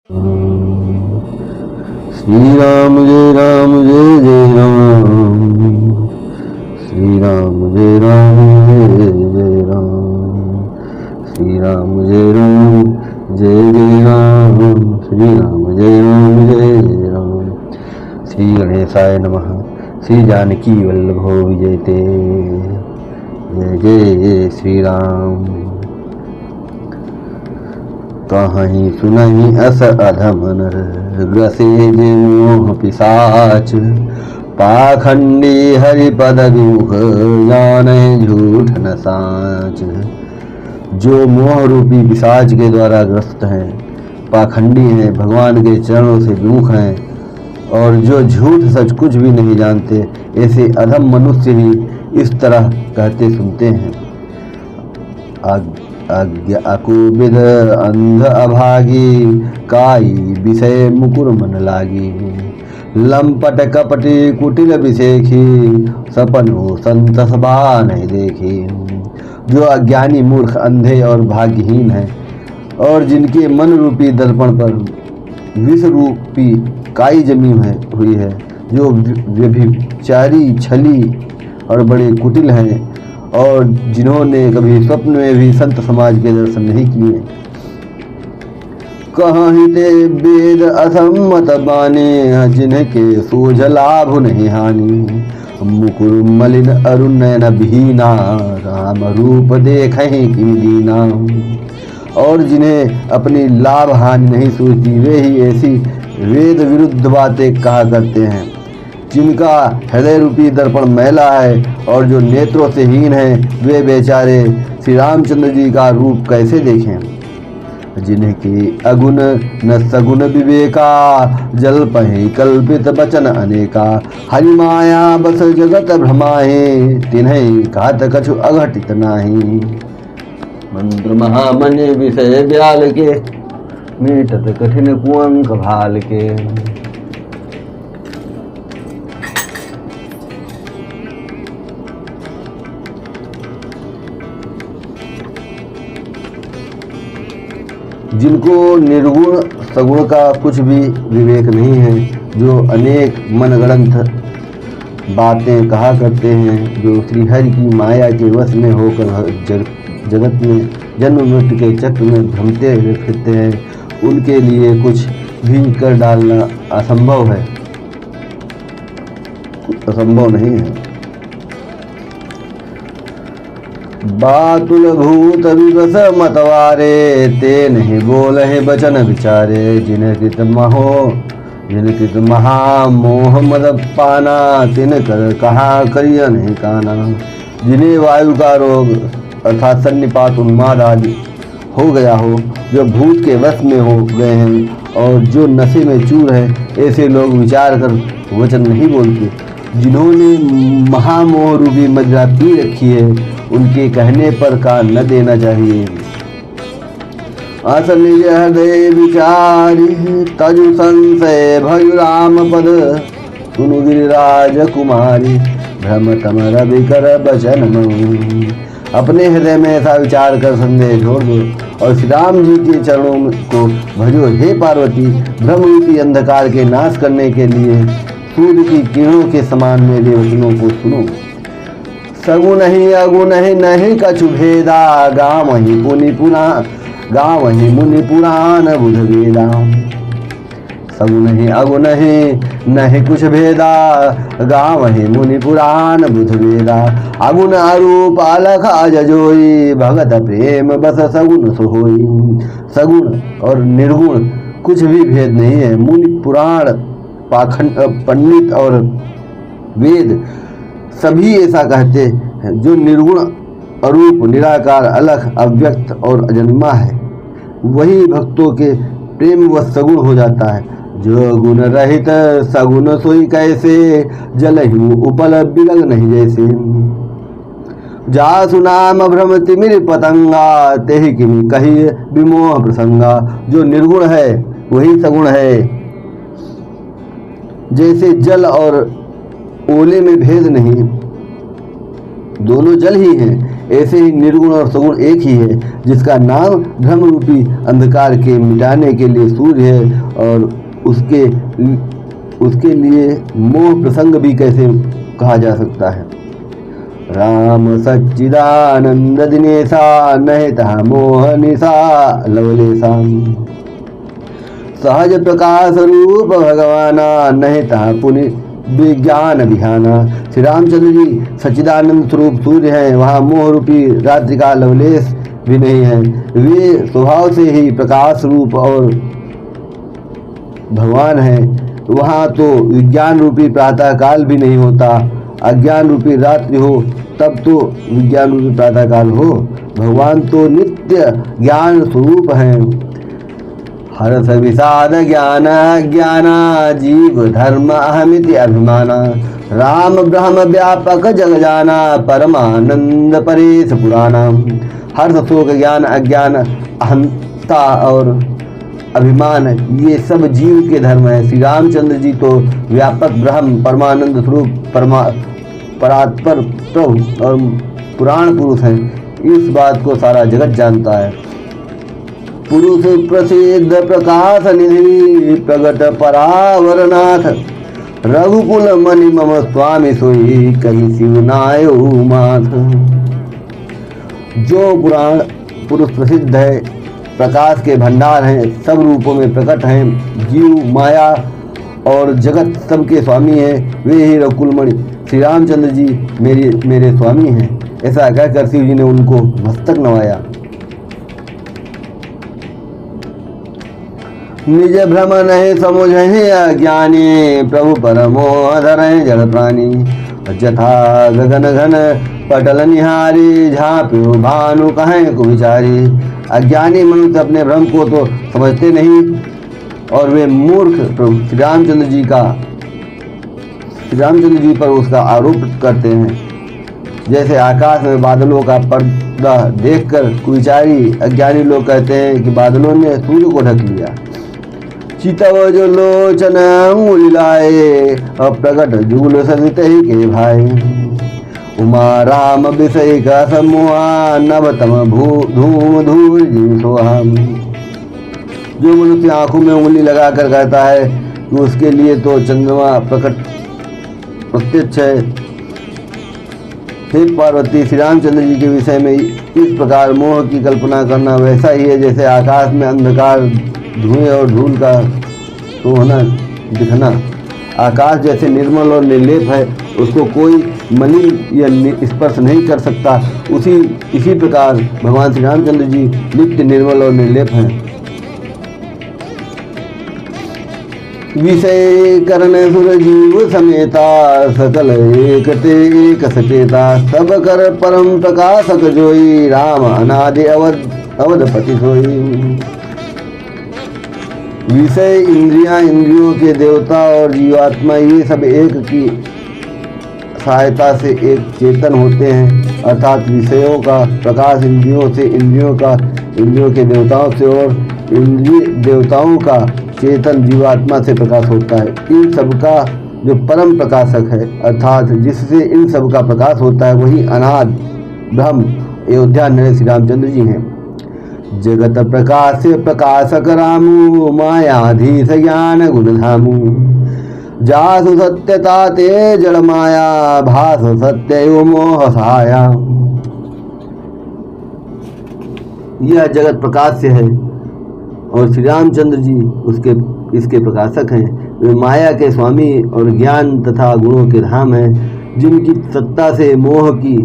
श्री राम जय जय राम, श्री राम जय जय राम, श्री राम जय जय राम, श्री राम जय राम। श्री गणेशाय नमः। श्री जानकी वल्लभो विजयते। जय जय श्री राम। कहीं सुनहि अस अधम नर, ग्रसे जे मोह पिशाच, पाखंडी हरिपद विमुख, जाने झूठ न साच। जो मोह रूपी पिशाच के द्वारा ग्रस्त हैं, पाखंडी हैं, भगवान के चरणों से विमुख हैं, और जो झूठ सच कुछ भी नहीं जानते, ऐसे अधम मनुष्य ही इस तरह कहते सुनते हैं। अकुबिद अंध अभागी, काई विषय मुकुर मन लागी, लंपट कपटी कुटिल विषेखी, सपनो संत सभा नहीं देखी। जो अज्ञानी मूर्ख अंधे और भाग्यहीन हैं, और जिनके मन रूपी दर्पण पर विष रूपी काई जमी हुई है, जो व्यभिचारी छली और बड़े कुटिल हैं, और जिन्होंने कभी स्वप्न में भी संत समाज के दर्शन नहीं किए। कहीं ते वेद असम्मत बाने, जिनके सोझ लाभ नहीं हानि, मुकुर मलिन अरुण नयन भीना, राम रूप देखहि की दीना। और जिन्हें अपनी लाभ हानि नहीं सूझती, वे ही ऐसी वेद विरुद्ध बातें कहा करते हैं। जिनका हृदय रूपी दर्पण मैला है और जो नेत्रों से हीन हैं, वे बेचारे श्री रामचंद्र जी का रूप कैसे देखें। जिनके अगुण न सगुण विवेका, जल पहि कल्पित वचन अनेका, हरि माया बस जगत भ्रमाहे, तिन्हि घात कछु अघटित नाही। मंत्र महामनि विषय ब्याल के, मीटत कठिन कुअंक भाल के। जिनको निर्गुण सगुण का कुछ भी विवेक नहीं है, जो अनेक मनगढ़ंत बातें कहा करते हैं, जो श्रीहरि की माया के वश में होकर जगत में जन्म मृत्यु के चक्र में भ्रमते फिरते हैं, उनके लिए कुछ भी कर डालना असंभव है, असंभव नहीं है। बातुल भूत विवस मतवारे, ते नहीं बोल है बचन विचारे। जिनकृत महामोह मद पाना, तिन कर कहा करिय नहीं काना। जिन्हें वायु का रोग अर्थात सन्निपात उन्माद आदि हो गया हो, जो भूत के वश में हो गए हैं और जो नशे में चूर है, ऐसे लोग विचार कर वचन नहीं बोलते। जिन्होंने महामोह रूपी मदिरा पी रखी है, उनके कहने पर कान न देना चाहिए। अस निज हृदय विचारी, तजु संशय भयु राम पद, सुनु गिरिराज कुमारी, भ्रम तम रवि कर बचन मऊ। अपने हृदय में ऐसा विचार कर संदेह छोड़ दो और श्री राम जी के चरणों को भजो। हे पार्वती, भ्रम रूपी अंधकार के नाश करने के लिए सूर्य की किरणों के समान मेरे वचनों को सुनो। सगुन ही अगुन ही नहीं कछु भेदा, गाँव ही मुनि पुराण बुध वेदा। सगुन ही अगुन ही नहीं कुछ भेदा, गाँव ही मुनि पुराण बुध वेदा। अगुण अरूप अलख अजोई, भगत प्रेम बस सगुन सोई। सगुण और निर्गुण कुछ भी भेद नहीं है। मुनि पुराण पाखंड पंडित और वेद सभी ऐसा कहते हैं। जो निर्गुण अरूप निराकार अलख अव्यक्त और अजन्मा है, वही भक्तों के प्रेम व सगुण हो जाता है। जो गुण रहित सगुण सोई कैसे, जलहि उपल बिरल नहीं जैसे। जासु नाम भ्रम तिमिर पतंगा, तेहि किनि कही विमोह प्रसंगा। जो निर्गुण है वही सगुण है। जैसे जल और ओले में भेद नहीं, दोनों जल ही हैं, ऐसे ही निर्गुण और सगुण एक ही है, जिसका नाम भ्रम रूपी अंधकार के मिटाने के लिए सूर्य है, और उसके लिए मोह प्रसंग भी कैसे कहा जा सकता है। राम सच्चिदानंद दिनेशा नहिता मोह निशा लवलेशा, सहज प्रकाश रूप भगवाना नहिता पुनि विज्ञान विहाना। श्री रामचंद्र जी सच्चिदानंद स्वरूप सूर्य हैं, वहाँ मोह रूपी रात्रि का लवलेश भी नहीं है। वे स्वभाव से ही प्रकाश रूप और भगवान है, वहाँ तो विज्ञान रूपी प्रातः काल भी नहीं होता। अज्ञान रूपी रात्रि हो तब तो विज्ञान रूपी प्रातः काल हो। भगवान तो नित्य ज्ञान स्वरूप हैं। हर्ष विषाद ज्ञान ज्ञाना जीव धर्म अहमिति अभिमाना, राम ब्रह्म व्यापक जग जाना परमानंद परेश पुराना। हर्ष शोक ज्ञान अज्ञान अहंता और अभिमान, ये सब जीव के धर्म है। श्री रामचंद्र जी तो व्यापक ब्रह्म परमानंद स्वरूप परात्पर प्रभु और पुराण पुरुष हैं। इस बात को सारा जगत जानता है। पुरुष प्रसिद्ध प्रकाश निधि प्रगट परावरनाथ, रघुकुल मणि मम स्वामी सोई कही शिवनायो माथ। जो पुराण पुरुष प्रसिद्ध है, प्रकाश के भंडार हैं, सब रूपों में प्रकट हैं, जीव माया और जगत सबके स्वामी हैं, वे ही रघुकुल मणि श्री रामचंद्र जी मेरे स्वामी हैं। ऐसा कहकर शिव जी ने उनको मस्तक नवाया। निज भ्रम नहीं समुझहि अज्ञानी, प्रभु परमोह धरहि जड़ प्राणी। जथा गगन घन पटल निहारी, झाँप्यो भानु कहें को विचारी। अज्ञानी मनुष्य अपने भ्रम को तो समझते नहीं, और वे मूर्ख प्रभु श्री रामचंद्र जी पर उसका आरोप करते हैं। जैसे आकाश में बादलों का पर्दा देखकर कुविचारी अज्ञानी लोग कहते हैं कि बादलों ने सूर्य को ढक लिया। चितव जो लोचन अंगुली लाए, अप्रगट जुगल सहित ही के भाई। उमा राम विषय का समूहा, नवतम धूम धूल जीव सोहम। जो मनुष्य आंखों में उंगली लगाकर कहता है कि उसके लिए तो चंद्रमा प्रत्यक्ष है। हे पार्वती, श्री रामचंद्र जी के विषय में इस प्रकार मोह की कल्पना करना वैसा ही है जैसे आकाश में अंधकार, धुएं और धूल का सोहना दिखना। आकाश जैसे निर्मल और निर्लेप है, उसको कोई मलिन या स्पर्श नहीं कर सकता। इसी प्रकार भगवान श्री रामचंद्र जी नित्य निर्मल और निर्लेप हैं। विषय करण सुर जीव समेता, सकल एक ते एक सचेता। सब कर परम प्रकाशक जोई, राम अनादि अवधपति सोई। विषय इंद्रियां, इंद्रियों के देवता और जीवात्मा, ये सब एक की सहायता से एक चेतन होते हैं। अर्थात विषयों का प्रकाश इंद्रियों से, इंद्रियों का इंद्रियों के देवताओं से, और इंद्रिय देवताओं का चेतन जीवात्मा से प्रकाश होता है। इन सब का जो परम प्रकाशक है, अर्थात जिससे इन सब का प्रकाश होता है, वही अनाद ब्रह्म अयोध्या नरेश श्री रामचंद्र जी हैं। जगत प्रकाश प्रकाशक रामू, मायाधीश ज्ञान गुणधामू। जासु सत्यता ते जड़ माया, भास सत्य एवं मोह सहाया। यह जगत प्रकाश से है और श्री रामचंद्र जी इसके प्रकाशक हैं। वे माया के स्वामी और ज्ञान तथा गुणों के धाम हैं, जिनकी सत्ता से मोह की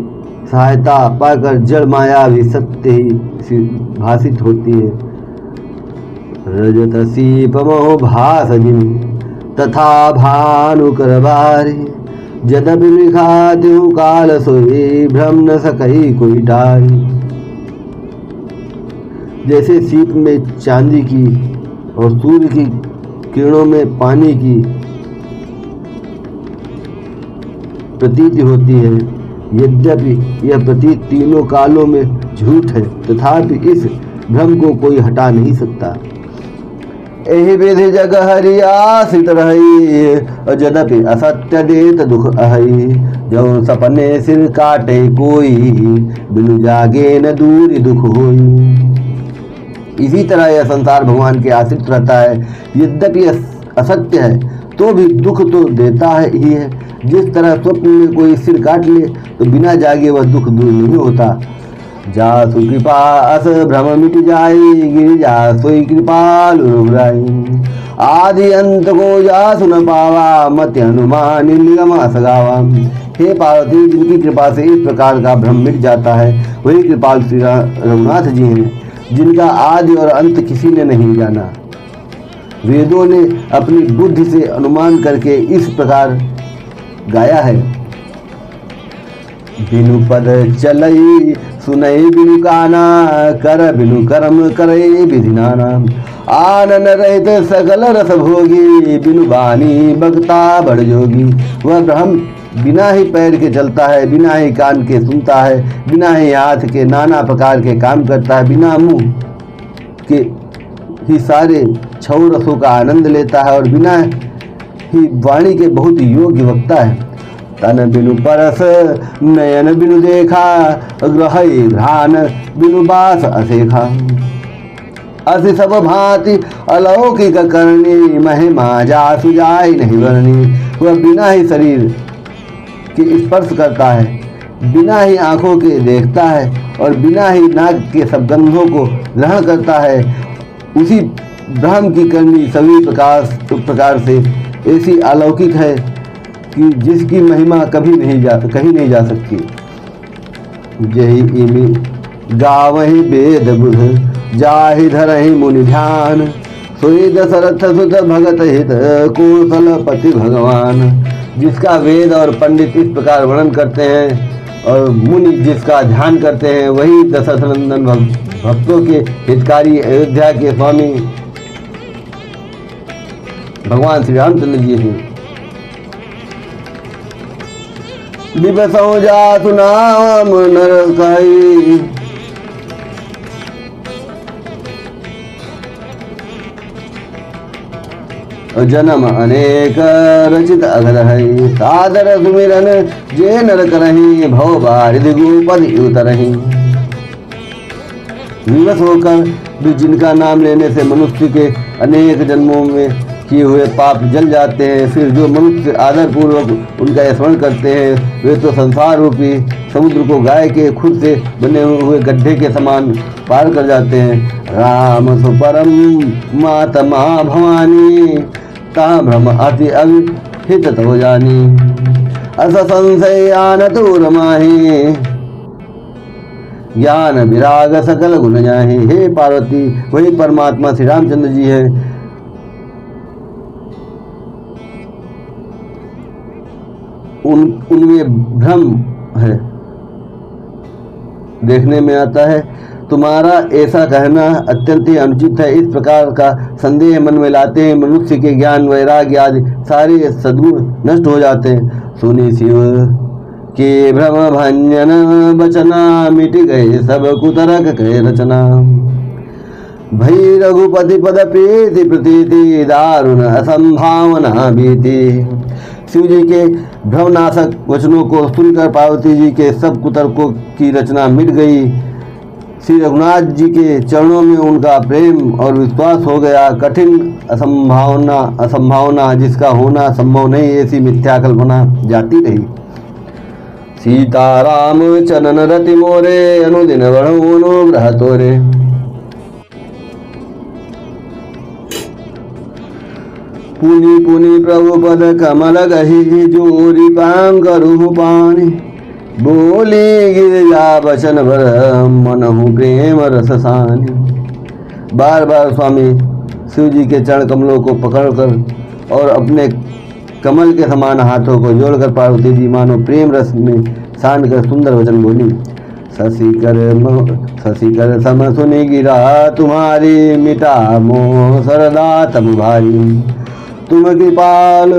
सहायता पाकर जड़ माया भी सत्य ही भाषित होती है। रजत सीप मोह भास जिन, तथा भानु कर बारी। जदपि मृखात्यु काल सोई, भ्रम न सकई कोई डारी। जैसे सीप में चांदी की और सूर्य की किरणों में पानी की प्रतीति होती है, यद्यपि यह प्रतीत तीनों कालों में झूठ है, तथापि इस भ्रम को कोई हटा नहीं सकता। एहि विधि जग हरि आश्रित रही, यद्यपि असत्य देत दुख अहई। जो सपने सिर काटे कोई, बिनु जागे न दूरी दुख होई। इसी तरह यह संसार भगवान के आश्रित रहता है, यद्यपि असत्य है तो भी दुख तो देता है ही है। जिस तरह स्वप्न में कोई सिर काट ले तो बिना जागे वह दुख दूर नहीं होता। जासु कृपा अस भ्रम मिट जाई, गिर जा सोई कृपाल रघुराई। आदि अंत को जासु न पावा, मत हनुमान निगम अस गावा। हे पार्वती, जिनकी कृपा से इस प्रकार का भ्रम मिट जाता है वही कृपाल श्री रघुनाथ जी हैं, जिनका आदि और अंत किसी ने नहीं जाना। वेदों ने अपनी बुद्धि से अनुमान करके इस प्रकार गाया है। बिनु पद चलई सुनई बिनु काना, कर बिनु कर्म करई विधि नाना। आनन रहित सकल रस भोगी, बिनु बानी बगता बड़ जोगी। वह ब्रह्म बिना ही पैर के चलता है, बिना ही कान के सुनता है, बिना ही हाथ के नाना प्रकार के काम करता है, बिना मुंह के ही सारे छह रसों का आनंद लेता है और बिना ही वाणी के बहुत योग्य वक्ता है। तन बिनु परस नयन बिनु देखा, ग्रह घ्राण बिनु बास असेखा। अस सब भांति अलौकिक करनी, महिमा जासु जाय नहीं वर्णी। वह बिना ही शरीर के स्पर्श करता है, बिना ही आंखों के देखता है और बिना ही नाक के सब गंधों को ग्रहण करता है। उसी ब्रह्म की करनी सभी प्रकार से ऐसी अलौकिक है कि जिसकी महिमा कहीं नहीं जा सकती। जही इमि गावहि वेद बुध, जाहि धरहि मुनि ध्यान। सोई दशरथ सुत भगत हित, कौशलपति भगवान। जिसका वेद और पंडित इस प्रकार वर्णन करते हैं और मुनि जिसका ध्यान करते हैं, वही दशरथ नंदन भक्तों के हितकारी अयोध्या के स्वामी भगवान श्री रामचंद्र जी हैं। दिवसों जासु नाम नर कही, जन्म अनेक रचित अघर है। सादर सुमिरन जे नर करही, भव बारिधि गोपद उतरही। विवश होकर भी जिनका नाम लेने से मनुष्य के अनेक जन्मों में किए हुए पाप जल जाते हैं, फिर जो मनुष्य आदर पूर्वक उनका स्मरण करते हैं वे तो संसार रूपी समुद्र को गाय के खुद से बने हुए गड्ढे के समान पार कर जाते हैं। राम सुपरम मातमा भवानी, ता भ्रम अति अविहित तो जानी। अस संशय आन दूर माही, ज्ञान विराग सकल गुण जाहि। हे पार्वती, वही परमात्मा श्री रामचंद्र जी हैं। उनमें भ्रम है, देखने में आता है। तुम्हारा ऐसा कहना अत्यंत ही अनुचित है। इस प्रकार का संदेह मन में लाते हैं मनुष्य के ज्ञान वैराग्य आदि सारे सद्गुण नष्ट हो जाते हैं। सुनी शिव के भ्रम भंजन बचना, मिट गए सब कुतरक कह रचना। भई रघुपति पद प्रीति प्रतीति, दारुण असंभावना बीती। शिव जी के भ्रमनाशक वचनों को सुनकर पार्वती जी के सब कुतर्कों की रचना मिट गई। श्री रघुनाथ जी के चरणों में उनका प्रेम और विश्वास हो गया। कठिन असंभावना जिसका होना संभव नहीं, ऐसी मिथ्या कल्पना जाती रही। सीताराम चरण रति मोरे, अनुदिन बढ़ो अनुग्रह तोरे। पुनि पुनि प्रभु पद कमल गही, जोरी पांगरु पानी। बोली गिरिजा बचन भर, मनहु प्रेम रस सानी। बार बार स्वामी शिव जी के चरण कमलों को पकड़कर और अपने कमल के समान हाथों को जोड़कर पार्वती जी मानो प्रेम रस में सान कर सुंदर वचन बोली। शशि कर सम सुनि गिरा तुम्हारी, मिटा मोह सरदा तम भारी। तुम कृपाल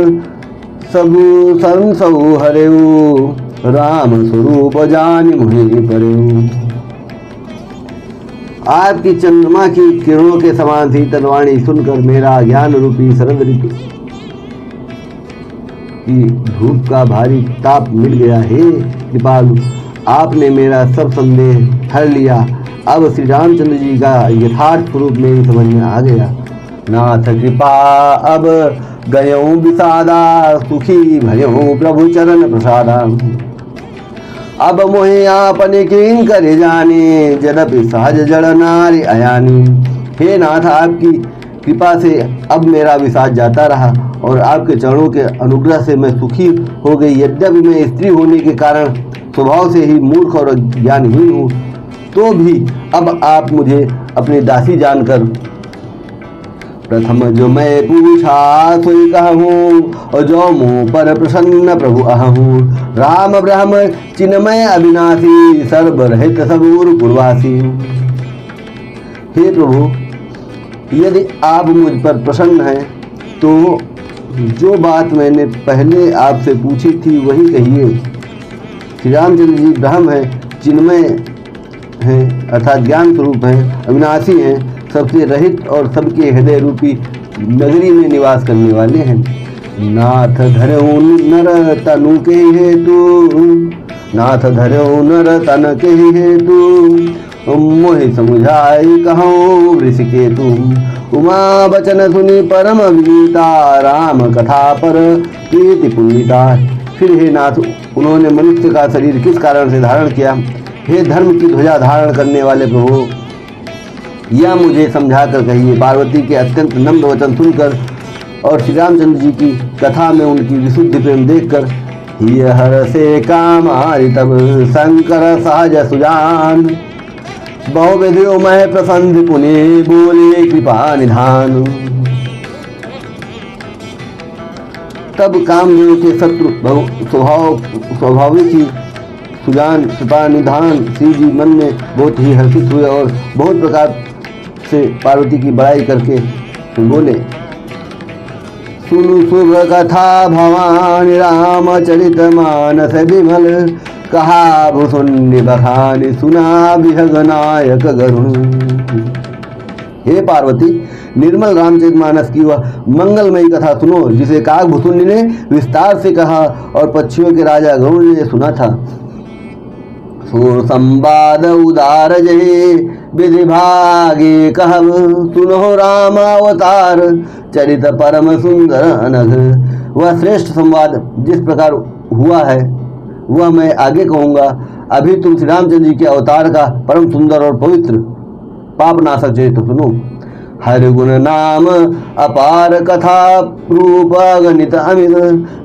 सबु संसौ हरेऊ, राम स्वरूप जान मुहि परेऊ। आपकी चंद्रमा की किरणों के समान शीतल वाणी सुनकर मेरा ज्ञान रूपी शरद ऋतु की धूप का भारी ताप मिट गया। हे कृपालु, आपने मेरा सब संदेह हर लिया। अब श्री रामचंद्र जी का यथार्थ स्वरूप मेरी समझ में आ गया। नाथ कृपा अब गयों विषादा, सुखी भयों प्रभु चरण प्रसादा। अब मोहे आपने किन करे जाने, जदपि सहज जड़ नारी अयानी। हे नाथ, आपकी कृपा से अब मेरा विषाद जाता रहा और आपके चरणों के अनुग्रह से मैं सुखी हो गई। यद्यपि मैं स्त्री होने के कारण स्वभाव से ही मूर्ख और ज्ञानहीन हूँ, तो भी अब आप मुझे अपनी दासी जानकर प्रथम जो मैं पूछा सोई कहूँ, और जो मुँह पर प्रसन्न प्रभु अहूँ। राम ब्रह्म चिन्मय अविनाशी, सर्वरहित सबूर पूर्वासी। हे प्रभु, यदि आप मुझ पर प्रसन्न हैं तो जो बात मैंने पहले आपसे पूछी थी वही कहिए। श्री रामचंद्र जी ब्रह्म हैं, चिन्मय हैं अर्थात ज्ञान स्वरूप हैं, अविनाशी हैं, सबसे रहित और सबके हृदय रूपी नगरी में निवास करने वाले हैं। नाथ धरऊ नर तनु के हेतु, नाथ धरऊ नर तन के हेतु। मोहि समुझाई कहूँ ऋषिकेतु, उमा बचन सुनी परम विनीता। राम कथा पर प्रीति पुनीता। फिर हे नाथ, उन्होंने मनुष्य का शरीर किस कारण से धारण किया? हे धर्म की ध्वजा धारण करने वाले प्रभु, यह मुझे समझा कर कहिए। पार्वती के अत्यंत नम्र वचन सुनकर और श्री रामचंद्र जी की कथा में उनकी विशुद्ध प्रेम देखकर यह से काम हारि तब शंकर सहज सुजान। बहुविधियों मैं प्रसन्न पुनि बोले कृपा निधान। तब कामदेव के शत्रु स्वाभाविक ही सुजान कृपा निधान श्री जी मन में बहुत ही हर्षित हुए और बहुत प्रकार से पार्वती की बड़ाई करके बोले, सुनु शुभ कथा भवानी रामचरित मानस विमल। कहा भूषुण्य बखानी सुना विहग नायक गरुण। हे पार्वती, निर्मल रामचरितमानस की वह मंगलमयी कथा सुनो जिसे काकभूषुण्य ने विस्तार से कहा और पक्षियों के राजा गरुड़ ने सुना था। सुर संवाद उदार जहे विधि भागे कहब, सुनो राम अवतार चरित परम सुंदर अनघ। वह श्रेष्ठ संवाद जिस प्रकार हुआ है वह मैं आगे कहूँगा। अभी तुम श्री रामचंद्र जी के अवतार का परम सुंदर और पवित्र पाप नाशक चरित्र सुनो। हरि गुण नाम अपार कथा रूप गणित अमित,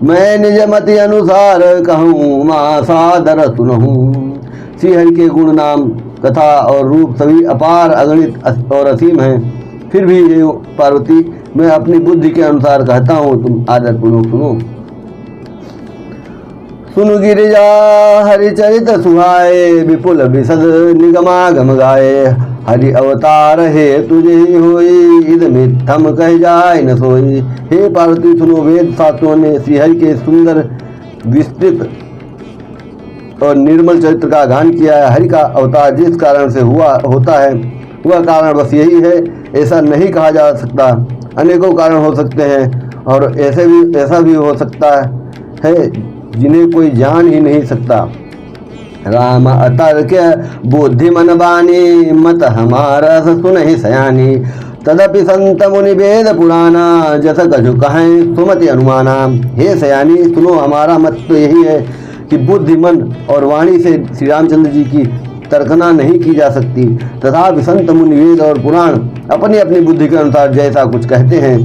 मैं निज मति अनुसार कहूँ माँ सादर सुनहूँ। श्री हरि के गुण नाम कथा और रूप सभी अपार अगणित और असीम हैं। फिर भी ये पार्वती मैं अपनी बुद्धि के अनुसार कहता हूँ, तुम आदर पूर्वक सुनो। सुनु गिरिजा हरिचरित सुहाए, विपुल विशद निगमागम गाए। हरि अवतार है तुझे होई, इद मिथम कह जाए न सोई। हे पार्वती सुनो, वेद शास्त्रों ने श्री हरि के सुंदर विस्तृत और निर्मल चरित्र का गान किया है। हरि का अवतार जिस कारण से होता है वह कारण बस यही है, ऐसा नहीं कहा जा सकता। अनेकों कारण हो सकते हैं और ऐसा भी हो सकता है जिन्हें कोई जान ही नहीं सकता। राम अतर्क बुद्धि मन बानी, मत हमारा सुन ही सयानी। तदपि संत मुनि वेद पुराना, जस गजु कहें सुमति अनुमाना। हे सयानी सुनो, हमारा मत तो यही है कि बुद्धि मन और वाणी से श्री रामचंद्र जी की तर्कना नहीं की जा सकती। तथा संत मुनि वेद और पुराण अपनी अपनी बुद्धि के अनुसार जैसा कुछ कहते हैं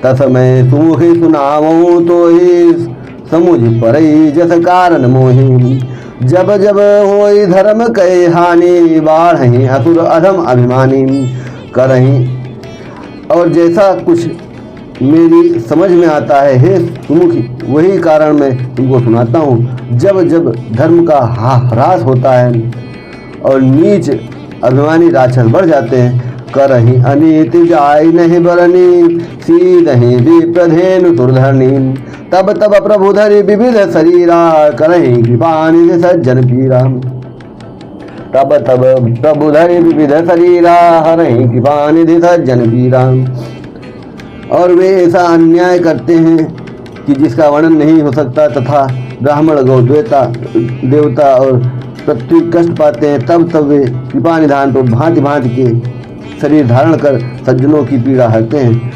तस मैं सुमुखी सुनाऊं तो ही समुझ परई जस कारण मोहि। जब जब होई धर्म कई हानि, बाढ़हि असुर अधम अभिमानी। करही और जैसा कुछ मेरी समझ में आता है हे सुमुखी, वही कारण मैं तुमको सुनाता हूँ। जब जब धर्म का ह्रास होता है और नीच अभिमानी राक्षस बढ़ जाते हैं, करही अनीति जाय नहीं बरनी, सीधहि विप्रधेनु दुर्धरणी। तब तब प्रभु धरि विविध शरीरा, करही कृपानिधि सज्जन पीरा। तब तब प्रभु धरि विविध शरीरा हरहि कृपा निधि सज्जन पीरा। और वे ऐसा अन्याय करते हैं कि जिसका वर्णन नहीं हो सकता, तथा ब्राह्मण गौ देवता और पृथ्वी कष्ट पाते हैं। तब तब वे कृपा निधान पर भांति भांति के शरीर धारण कर सज्जनों की पीड़ा हरते हैं।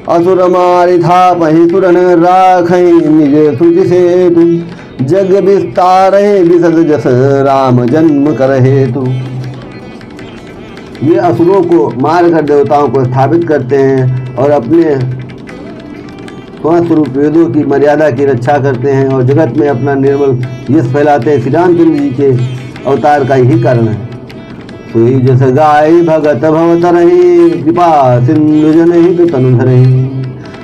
असुर मारि थापहि सुरन राखहि निज सुचि सेतु, जग विस्तारहि विसद जस राम जन्म कर हेतु। ये असुरों को मारकर देवताओं को स्थापित करते हैं और अपने स्वस्वरूप वेदों की मर्यादा की रक्षा करते हैं और जगत में अपना निर्मल यश फैलाते हैं। श्री रामचंद्र जी के अवतार का यही कारण है। सोई जस गाय भगत भवतरहि, कृपा सिंधु जनहित तनुधरहि।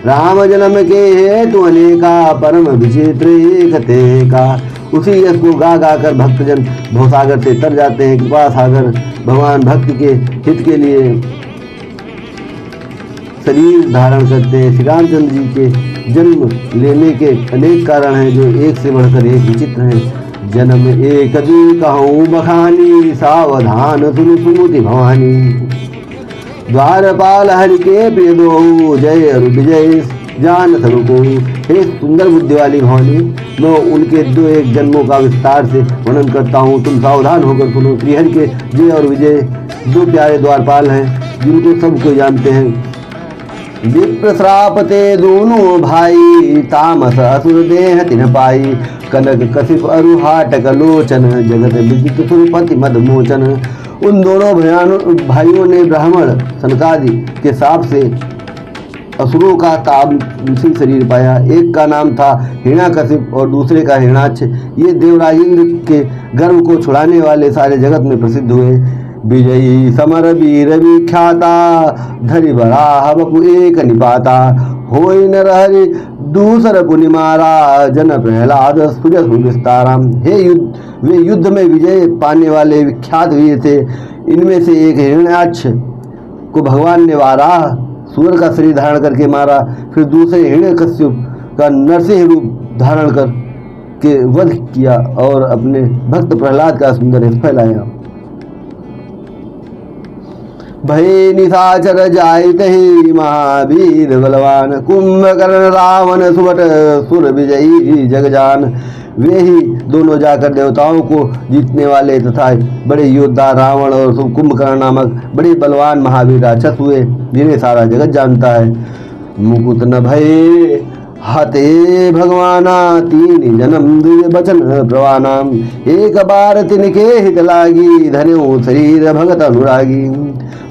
राम जन्म के हेतु अनेका, परम विचित्र एक का। उसी यश को गा गा कर भक्तजन भवसागर से तर जाते हैं। कृपा सागर भगवान भक्त के हित के लिए शरीर धारण करते हैं। श्री रामचंद्र जी के जन्म लेने के अनेक कारण हैं, जो एक से बढ़कर एक विचित्र हैं। जन्म एक दी कहूँ बखानी, सावधान सुन सुमति भवानी। द्वारपाल हरि के प्रिय दो, जय अरु विजय जान सबको को। हे सुंदर बुद्धि वाली भवानी, मैं उनके दो एक जन्मों का विस्तार से वर्णन करता हूँ, तुम सावधान होकर सुनो। श्रीहरि के जय और विजय दो प्यारे द्वारपाल हैं, जिनको सबको जानते हैं। विप्र श्रापते दोनों भाई, तामस असुर देह तिन पाई। कनक कशिप अरु हाटक लोचन, जगत विदित सुरपति मद मोचन। उन दोनों भाइयों ने ब्राह्मण सनकादि के साप से असुरों का तामसी शरीर पाया। एक का नाम था हिरण्याकशिप और दूसरे का हिरण्याक्ष। ये देवराज इंद्र के गर्व को छुड़ाने वाले सारे जगत में प्रसिद्ध हुए। विजयी समर वीर विख्याता, धरि बराह बपु एक निपाता। होई नर हरि दूसर पुनि मारा, जन प्रहलाद सुजस विस्तारा। वे युद्ध में विजय पाने वाले विख्यात वीर थे। इनमें से एक हिरण्याक्ष को भगवान ने वाराह सूर का शरीर धारण करके मारा। फिर दूसरे हिरण्यकश्यप का नरसिंह रूप धारण कर के वध किया और अपने भक्त प्रहलाद का सुंदर यश फैलाया। भय निशाचर जायत ही महावीर बलवान, कुंभकर्ण रावण सुबट सुर विजयी जगजान। वे ही दोनों जाकर देवताओं को जीतने वाले तथा बड़े योद्धा रावण और कुंभकर्ण नामक बड़े बलवान महावीर राक्षस हुए, जिन्हें सारा जगत जानता है। मुकुट न भय हते भगवाना, तीन जन्म दुय बचन प्रवाना। एक बार तिनके हित लागी, धन्यो शरीर भगत अनुरागी।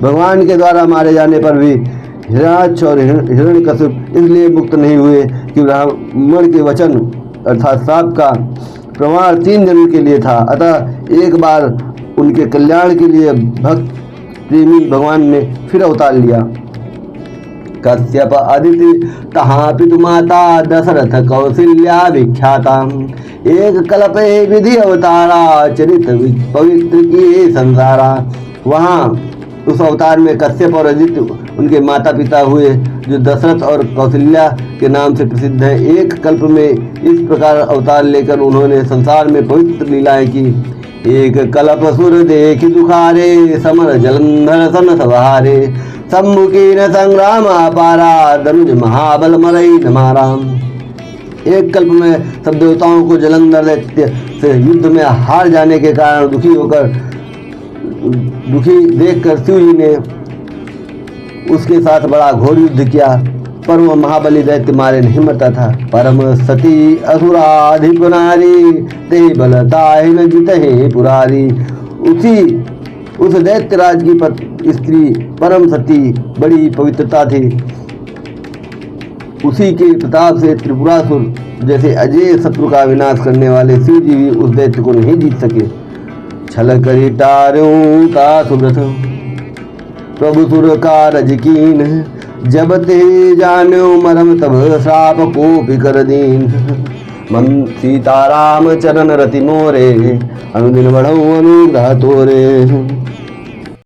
भगवान के द्वारा मारे जाने पर भी हिरण्याक्ष और हिरण्यकशिप इसलिए मुक्त नहीं हुए कि ब्राह्मण के वचन अर्थात साप का प्रमाण 3 जन्म के लिए था। अतः एक बार उनके कल्याण के लिए भक्त प्रेमी भगवान ने फिर अवतार लिया। कश्यप अदिति तहाँ पितु माता, दशरथ कौशल्या विख्याता। एक कल्प विधि अवतारा, चरित पवित्र किए संसारा। वहाँ उस अवतार में कश्यप और अदिति उनके माता पिता हुए, जो दशरथ और कौशल्या के नाम से प्रसिद्ध हैं। एक कल्प में इस प्रकार अवतार लेकर उन्होंने संसार में पवित्र लीलाएं की। एक कल्प सुर देखि दुखारे, समर जलंधर सन सवारे। सम्मुखी न संग्राम अपारा, धनुज महाबल मरई न मारा। एक कल्प में सब देवताओं को जलंधर दैत्य से युद्ध में हार जाने के कारण दुखी देखकर शिव जी ने उसके साथ बड़ा घोर युद्ध किया, पर वह महाबली दैत्य मारे नहीं मरता था। परम सती असुराधिप नारी, ते बलताहि न जितहि पुरारी। उस दैत्यराज की स्त्री परम सती बड़ी पवित्रता थी। उसी के प्रताप से त्रिपुरासुर जैसे अजय शत्रु का विनाश करने वाले शिव जी भी उस दैत्य को नहीं जीत सके। छल करी टार्यों का सुब्रत, प्रभु सुर कारज कीन। जब ते जान्यो मरम तब श्राप को पिकर दीन। मन सीताराम चरण रति मोरे, अनुदिन बढ़ऊ अनुग्रह तोरे।